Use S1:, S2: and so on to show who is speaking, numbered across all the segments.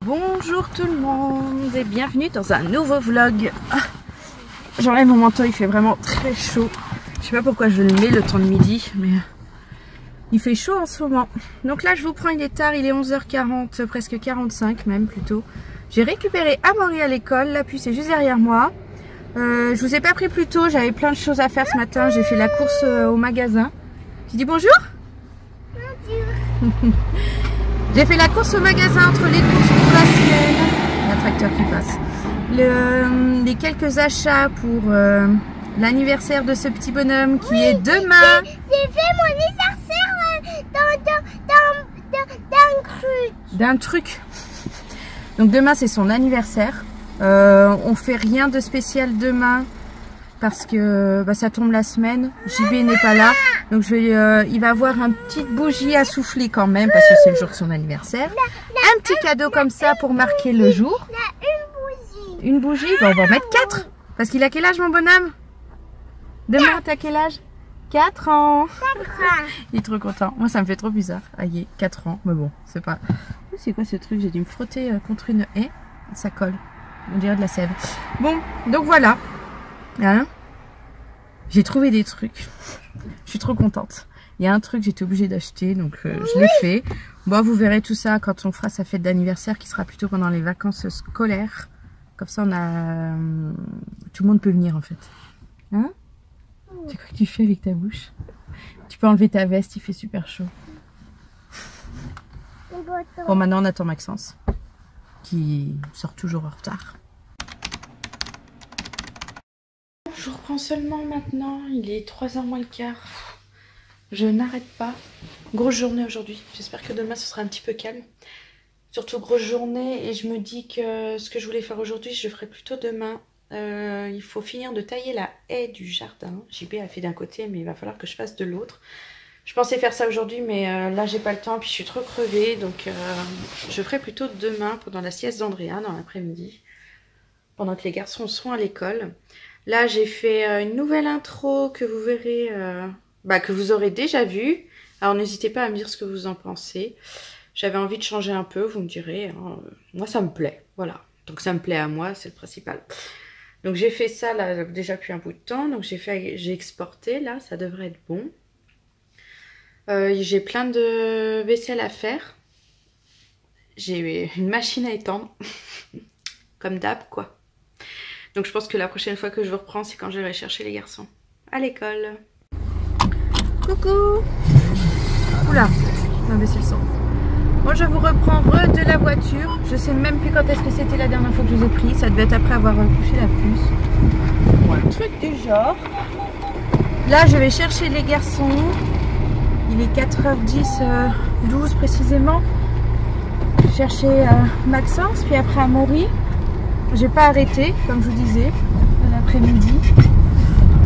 S1: Bonjour tout le monde et bienvenue dans un nouveau vlog. J'enlève mon manteau, il fait vraiment très chaud. Je sais pas pourquoi je le mets le temps de midi, mais il fait chaud en ce moment. Donc là je vous prends, il est tard, il est 11h40, presque 45 même plutôt. J'ai récupéré Amaury à l'école, la puce est juste derrière moi. Je vous ai pas pris plus tôt, j'avais plein de choses à faire ce matin. J'ai fait la course au magasin. Tu dis bonjour? Bonjour. J'ai fait la course au magasin entre les courses pour la semaine. Il y a un tracteur qui passe. Les quelques achats pour l'anniversaire de ce petit bonhomme qui est demain.
S2: J'ai fait mon anniversaire
S1: d'un truc. Donc demain c'est son anniversaire. On fait rien de spécial demain parce que ça tombe la semaine. JB n'est pas là, donc il va avoir une petite bougie à souffler quand même parce que c'est le jour de son anniversaire. Un petit cadeau comme ça pour marquer le jour. Une bougie, on va en mettre 4 parce qu'il a quel âge mon bonhomme? Demain t'as quel âge? 4 ans. 4 ans. Il est trop content. Moi ça me fait trop bizarre. Ah, il est 4 ans, mais bon, c'est pas. C'est quoi ce truc? J'ai dû me frotter contre une haie. Ça colle. On dirait de la sève. Bon, donc voilà. Hein, j'ai trouvé des trucs. Je suis trop contente. Il y a un truc que j'étais obligée d'acheter, donc je l'ai fait. Bon, vous verrez tout ça quand on fera sa fête d'anniversaire qui sera plutôt pendant les vacances scolaires. Comme ça, tout le monde peut venir en fait. Hein? C'est quoi que tu fais avec ta bouche? Tu peux enlever ta veste, il fait super chaud. Bon, maintenant on attend Maxence qui sort toujours en retard. Je reprends seulement maintenant, il est 3h moins le quart. Je n'arrête pas. Grosse journée aujourd'hui. J'espère que demain ce sera un petit peu calme. Surtout grosse journée et je me dis que ce que je voulais faire aujourd'hui, je le ferai plutôt demain. Il faut finir de tailler la haie du jardin. JB a fait d'un côté mais il va falloir que je fasse de l'autre. Je pensais faire ça aujourd'hui mais là j'ai pas le temps puis je suis trop crevée. Donc je ferai plutôt demain pendant la sieste d'Andrea dans l'après-midi. Pendant que les garçons seront à l'école. Là, j'ai fait une nouvelle intro que vous verrez, que vous aurez déjà vue. Alors, n'hésitez pas à me dire ce que vous en pensez. J'avais envie de changer un peu, vous me direz. Hein. Moi, ça me plaît, voilà. Donc, ça me plaît à moi, c'est le principal. Donc, j'ai fait ça, là, déjà depuis un bout de temps. Donc, j'ai exporté, là, ça devrait être bon. J'ai plein de vaisselle à faire. J'ai une machine à étendre. Comme d'hab, quoi. Donc je pense que la prochaine fois que je vous reprends, c'est quand j'irai chercher les garçons à l'école. Coucou. Oula, on va baisser le son. Moi je vous reprends de la voiture. Je sais même plus quand est-ce que c'était la dernière fois que je vous ai pris. Ça devait être après avoir couché la puce. Bon, un truc du genre. Là je vais chercher les garçons. Il est 4h10, 12 précisément. Chercher Maxence, puis après Amaury. J'ai pas arrêté, comme je vous disais, l'après-midi,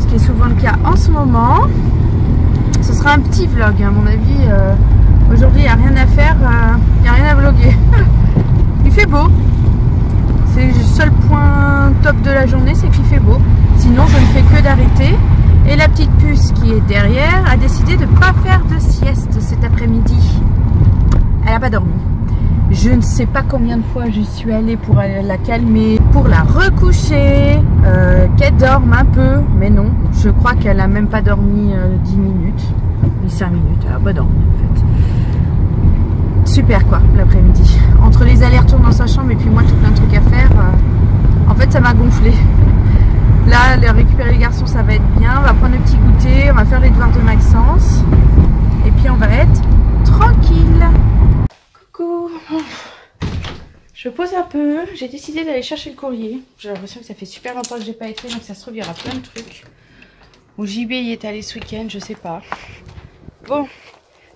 S1: ce qui est souvent le cas en ce moment. Ce sera un petit vlog, à mon avis. Aujourd'hui, il n'y a rien à faire, il n'y a rien à vlogger. Il fait beau. C'est le seul point top de la journée, c'est qu'il fait beau. Sinon, je ne fais que d'arrêter. Et la petite puce qui est derrière a décidé de ne pas faire de sieste cet après-midi. Elle n'a pas dormi. Je ne sais pas combien de fois j'y suis allée pour aller la calmer, pour la recoucher, qu'elle dorme un peu, mais non, je crois qu'elle a même pas dormi 10 minutes, ni 5 minutes, elle a pas dormi en fait. Super quoi, l'après-midi. Entre les allers-retours dans sa chambre et puis moi tout plein de trucs à faire, en fait ça m'a gonflé. Là, récupérer les garçons ça va être bien, on va prendre le petit goûter, on va faire les devoirs de Maxence, et puis on va être tranquille. Coucou. Je pose un peu, j'ai décidé d'aller chercher le courrier. J'ai l'impression que ça fait super longtemps que j'ai pas été, donc ça se trouve il y aura plein de trucs. Ou JB y est allé ce week-end, je sais pas. Bon,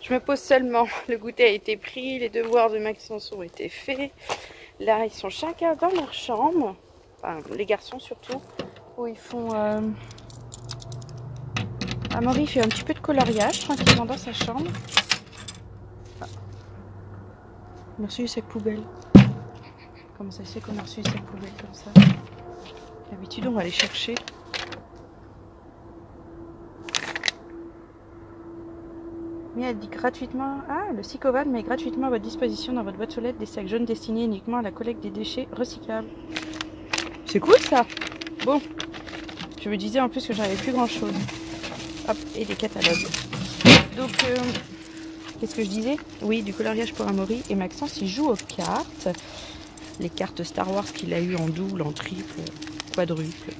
S1: je me pose seulement. Le goûter a été pris, les devoirs de Maxence ont été faits. Là, ils sont chacun dans leur chambre. Enfin, les garçons surtout. Où ils font... Amaury fait un petit peu de coloriage, tranquillement dans sa chambre. On a reçu une sac poubelle. Comment ça se fait qu'on a reçu une sac poubelle comme ça? D'habitude, on va aller chercher. Mais elle dit gratuitement. Ah, le Sicovan met gratuitement à votre disposition dans votre boîte aux lettres des sacs jaunes destinés uniquement à la collecte des déchets recyclables. C'est cool ça. Bon, je me disais en plus que j'avais plus grand chose. Hop, et des catalogues. Donc, qu'est-ce que je disais? Oui, du coloriage pour Amaury. Et Maxence, il joue aux cartes. Les cartes Star Wars qu'il a eu en double, en triple, quadruple,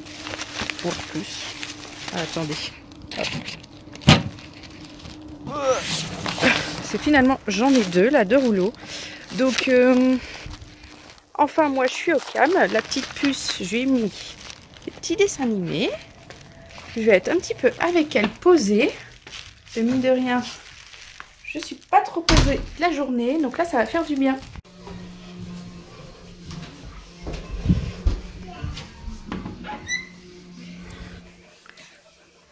S1: pour plus. Ah, attendez. Hop. C'est finalement, j'en ai deux, là, 2 rouleaux. Donc, enfin, moi, je suis au calme. La petite puce, je lui ai mis des petits dessins animés. Je vais être un petit peu avec elle posée. Et mine de rien, je suis pas trop posée la journée. Donc là, ça va faire du bien.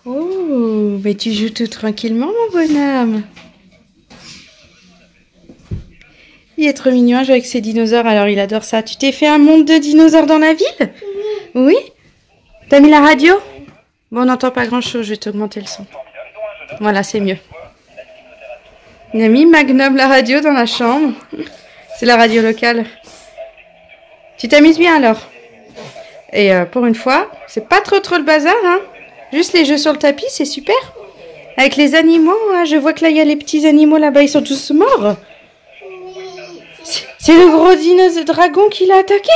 S1: Oh, mais tu joues tout tranquillement, mon bonhomme. Il est trop mignon à jouer avec ses dinosaures, alors il adore ça. Tu t'es fait un monde de dinosaures dans la ville? Oui. T'as mis la radio? Bon, on n'entend pas grand-chose, je vais t'augmenter le son. Voilà, c'est mieux. On a mis Magnum, la radio, dans la chambre. C'est la radio locale. Tu t'amuses bien, alors? Et pour une fois, c'est pas trop le bazar, hein? Juste les jeux sur le tapis, c'est super. Avec les animaux, hein, je vois que là, il y a les petits animaux là-bas, ils sont tous morts. C'est le gros dinosaure dragon qui l'a attaqué?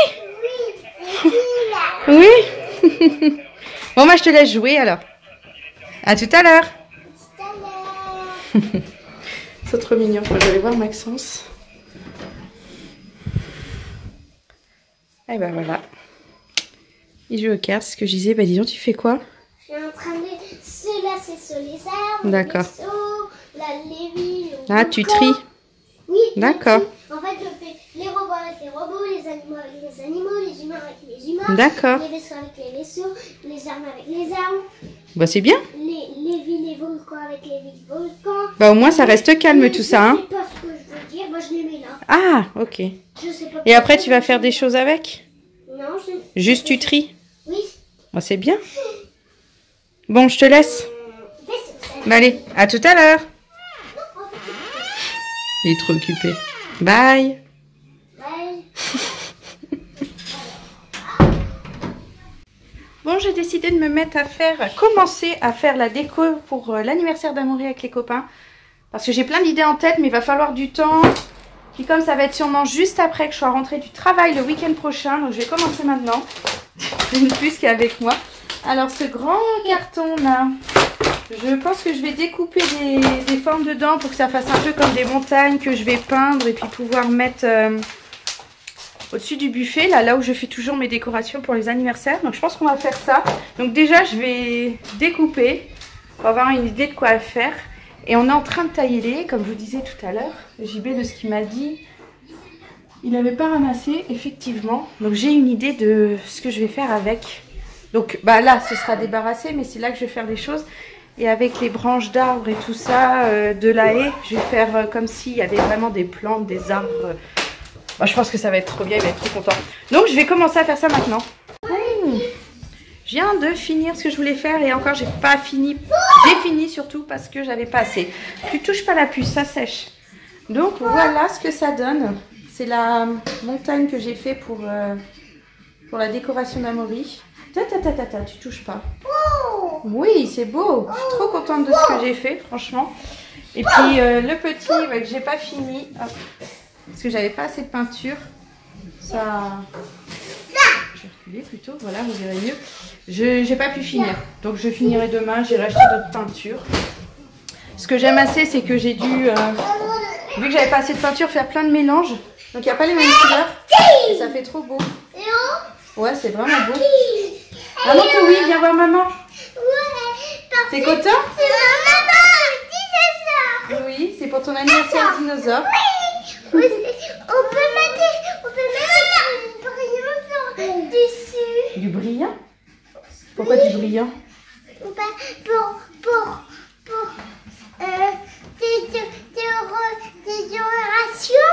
S1: Oui. Bon, moi, je te laisse jouer, alors. À tout à l'heure. C'est trop mignon. Je vais aller voir Maxence. Et ben voilà. Il joue aux cartes. Ce que je disais, bah dis donc, tu fais quoi?
S2: Je suis en train de... Ceux-là, c'est sur les arbres.
S1: D'accord.
S2: Les villes.
S1: Ah, tu tries?
S2: Oui.
S1: D'accord.
S2: En fait, je fais les robots avec les robots, les animaux avec les animaux, les humains avec les humains.
S1: D'accord.
S2: Les vaisseaux avec les vaisseaux, les armes avec les armes.
S1: Bah c'est bien.
S2: Les villes, les volcans avec les villes, volcans.
S1: Bah au moins ça reste calme tout ça. Hein.
S2: Je sais pas ce que je veux dire, moi je les mets là.
S1: Ah, ok.
S2: Je sais pas.
S1: Et après tu vas faire des choses avec?
S2: Non, je...
S1: Juste tu tries?
S2: Oui.
S1: Bah c'est bien. Bon, je te laisse. Bah allez, à tout à l'heure. Il est trop occupé. Bye.
S2: Bye.
S1: Bon, j'ai décidé de me mettre à commencer à faire la déco pour l'anniversaire d'Amaury avec les copains. Parce que j'ai plein d'idées en tête, mais il va falloir du temps. Puis comme ça va être sûrement juste après que je sois rentrée du travail le week-end prochain, donc je vais commencer maintenant. Une puce qui est avec moi. Alors ce grand carton là, je pense que je vais découper des formes dedans pour que ça fasse un peu comme des montagnes que je vais peindre et puis pouvoir mettre au-dessus du buffet, là où je fais toujours mes décorations pour les anniversaires. Donc je pense qu'on va faire ça. Donc déjà je vais découper pour avoir une idée de quoi faire. Et on est en train de tailler les, comme je vous disais tout à l'heure, JB de ce qu'il m'a dit. Il n'avait pas ramassé, effectivement. Donc j'ai une idée de ce que je vais faire avec. Donc bah là ce sera débarrassé, mais c'est là que je vais faire les choses. Et avec les branches d'arbres et tout ça, de la haie, je vais faire comme s'il y avait vraiment des plantes, des arbres. Bah, je pense que ça va être trop bien, il va être trop content. Donc je vais commencer à faire ça maintenant. Je viens de finir ce que je voulais faire et encore j'ai pas fini. J'ai fini surtout parce que j'avais pas assez. Tu touches pas la puce, ça sèche. Donc voilà ce que ça donne. C'est la montagne que j'ai fait pour la décoration d'Amaury. Tu touches pas. Oui, c'est beau. Je suis trop contente de ce que j'ai fait, franchement. Et puis le petit que j'ai pas fini. Hop, parce que j'avais pas assez de peinture. Ça... Je vais reculer plutôt, voilà, vous verrez mieux. J'ai pas pu finir. Donc je finirai demain, j'irai acheter d'autres peintures. Ce que j'aime assez, c'est que j'ai dû, vu que j'avais pas assez de peinture, faire plein de mélanges. Donc il n'y a pas les mêmes couleurs. Et ça fait trop beau. Ouais, c'est vraiment beau. Maman, oui, viens voir maman. C'est Cotin?
S2: C'est ma maman, dinosaure.
S1: Oui, c'est pour ton anniversaire dinosaure.
S2: Oui. On peut mettre du brillant dessus.
S1: Du brillant? Pourquoi du brillant?
S2: Pour des décorations.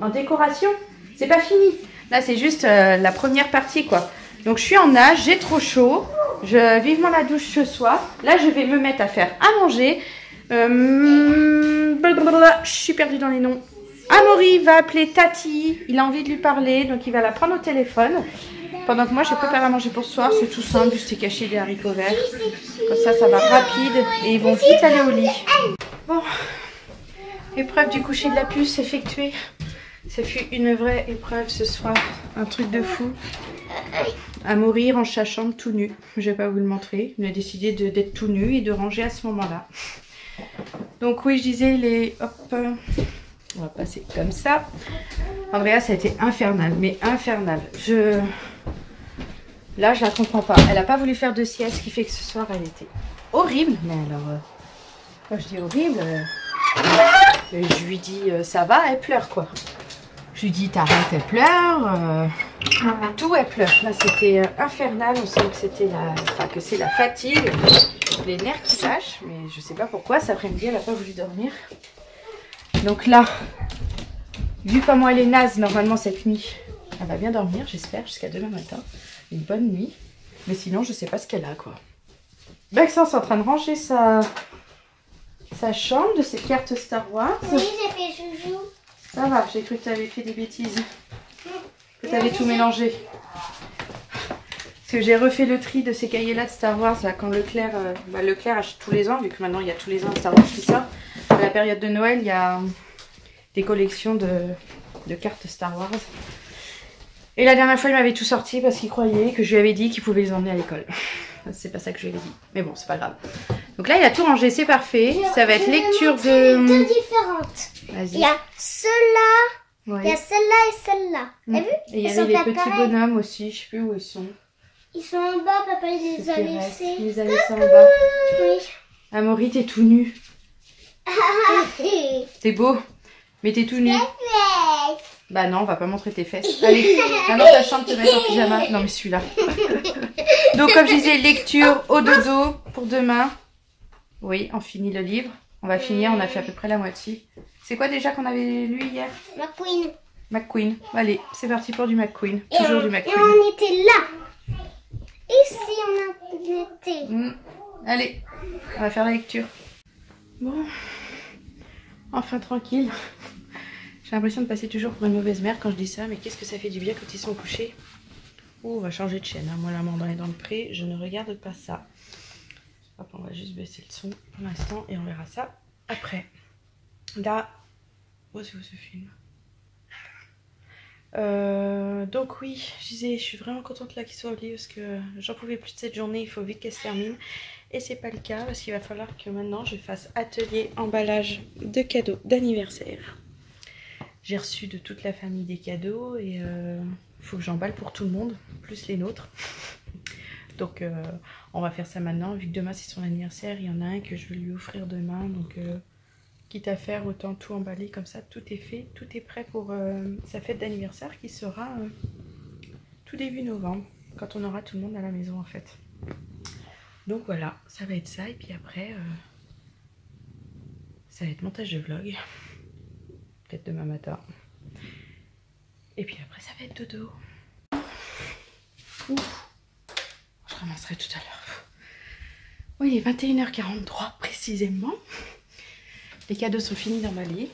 S1: En décoration? C'est pas fini. Là, c'est juste la première partie, quoi. Donc, je suis en nage, j'ai trop chaud. Vivement la douche ce soir. Là, je vais me mettre à faire à manger. Je suis perdue dans les noms. Amaury va appeler Tati. Il a envie de lui parler, donc il va la prendre au téléphone. Pendant que moi, je prépare à manger pour ce soir. C'est tout simple, juste cacher des haricots verts. Comme ça va rapide et ils vont vite aller au lit. Bon, épreuve du coucher de la puce effectuée. Ça fut une vraie épreuve ce soir. Un truc de fou. Amaury range sa chambre tout nu. Je vais pas vous le montrer. Il a décidé d'être tout nu et de ranger à ce moment-là. Donc oui, je disais les... Hop, on va passer comme ça. Andrea, ça a été infernal, mais infernal. Là, je la comprends pas. Elle a pas voulu faire de sieste, ce qui fait que ce soir, elle était horrible. Mais alors, quand je dis horrible, je lui dis ça va, elle pleure quoi. Je lui dis t'arrêtes, elle pleure. Tout, elle pleure. Là, c'était infernal. On sent que c'était que c'est la fatigue, les nerfs qui lâchent. Mais je sais pas pourquoi. Cet après-midi, elle a pas voulu dormir. Donc là, vu comment elle est naze, normalement cette nuit, elle va bien dormir, j'espère, jusqu'à demain matin. Une bonne nuit. Mais sinon, je sais pas ce qu'elle a, quoi. Maxence est en train de ranger sa chambre de ses cartes Star Wars.
S2: Oui, j'ai fait chouchou.
S1: Ça va, j'ai cru que tu avais fait des bêtises. Que tu avais tout mélangé. Parce que j'ai refait le tri de ces cahiers-là de Star Wars, là, quand Leclerc achète tous les ans, vu que maintenant il y a tous les ans Star Wars qui sort. À la période de Noël, il y a des collections de cartes Star Wars. Et la dernière fois, il m'avait tout sorti parce qu'il croyait que je lui avais dit qu'il pouvait les emmener à l'école. C'est pas ça que je lui avais dit. Mais bon, c'est pas grave. Donc là, il a tout rangé, c'est parfait. Ça va être lecture de...
S2: Deux différentes.
S1: Vas-y.
S2: Il y a celle-là,
S1: Ouais.
S2: il y a celle-là et celle-là. T'as vu?
S1: Et il y avait les petits bonhommes aussi, je sais plus où ils sont.
S2: Ils sont en bas, papa les a
S1: Ceux qui
S2: laissés.
S1: restent. Il les a laissés en bas.
S2: Oui.
S1: Amaury, t'es tout nu. T'es beau, mais t'es tout nu. Bah non, on va pas montrer tes fesses. Allez, va dans ta chambre te mettre en pyjama. Non mais celui-là. Donc comme je disais, lecture au dodo pour demain. Oui, on finit le livre. On va finir, on a fait à peu près la moitié. C'est quoi déjà qu'on avait lu hier?
S2: McQueen.
S1: McQueen. Allez, c'est parti pour du McQueen.
S2: Et
S1: Toujours du
S2: Et
S1: McQueen.
S2: on était là. Ici, on était.
S1: Allez, on va faire la lecture. Bon, enfin tranquille. J'ai l'impression de passer toujours pour une mauvaise mère quand je dis ça, mais qu'est-ce que ça fait du bien quand ils sont couchés. Oh, on va changer de chaîne. Hein. Moi, la maman est dans le pré, je ne regarde pas ça. Hop, on va juste baisser le son pour l'instant et on verra ça après. Là, où est-ce que ce film? Donc oui, je disais, je suis vraiment contente là qu'il soit au lit parce que j'en pouvais plus de cette journée, il faut vite qu'elle se termine. Et c'est pas le cas parce qu'il va falloir que maintenant je fasse atelier emballage de cadeaux d'anniversaire. J'ai reçu de toute la famille des cadeaux et il faut que j'emballe pour tout le monde, plus les nôtres. Donc on va faire ça maintenant, vu que demain c'est son anniversaire, il y en a un que je vais lui offrir demain. Donc quitte à faire, autant tout emballer comme ça, tout est fait, tout est prêt pour sa fête d'anniversaire qui sera tout début novembre, quand on aura tout le monde à la maison en fait. Donc voilà, ça va être ça et puis après ça va être montage de vlog, peut-être demain matin. Et puis après ça va être dodo. Ouf. Je ramasserai tout à l'heure. Oui, il est 21h43 précisément. Les cadeaux sont finis d'emballer.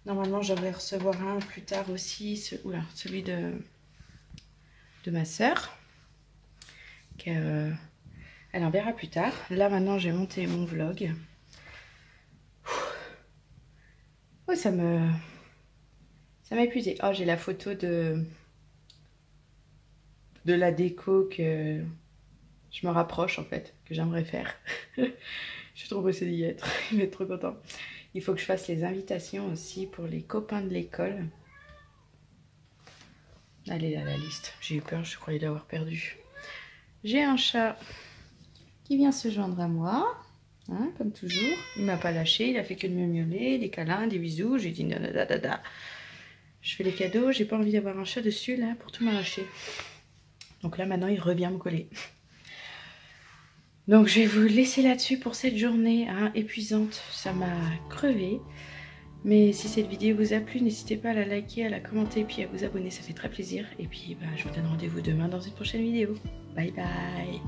S1: Normalement, je vais recevoir un plus tard aussi, celui de ma soeur. Elle en verra plus tard. Là, maintenant, j'ai monté mon vlog. Oui, ça m'a épuisé. Oh, j'ai la photo de la déco que je me rapproche en fait, que j'aimerais faire. Je suis trop pressée d'y être, il va être trop content. Il faut que je fasse les invitations aussi pour les copains de l'école. Allez là, la liste. J'ai eu peur, je croyais l'avoir perdu. J'ai un chat qui vient se joindre à moi, hein, comme toujours. Il m'a pas lâché, il a fait que de me miauler, des câlins, des bisous. J'ai dit da. Je fais les cadeaux, j'ai pas envie d'avoir un chat dessus là pour tout m'arracher. Donc là maintenant il revient me coller. Donc je vais vous laisser là-dessus pour cette journée hein, épuisante. Ça m'a crevé. Mais si cette vidéo vous a plu, n'hésitez pas à la liker, à la commenter, puis à vous abonner, ça fait très plaisir. Et puis je vous donne rendez-vous demain dans une prochaine vidéo. Bye bye.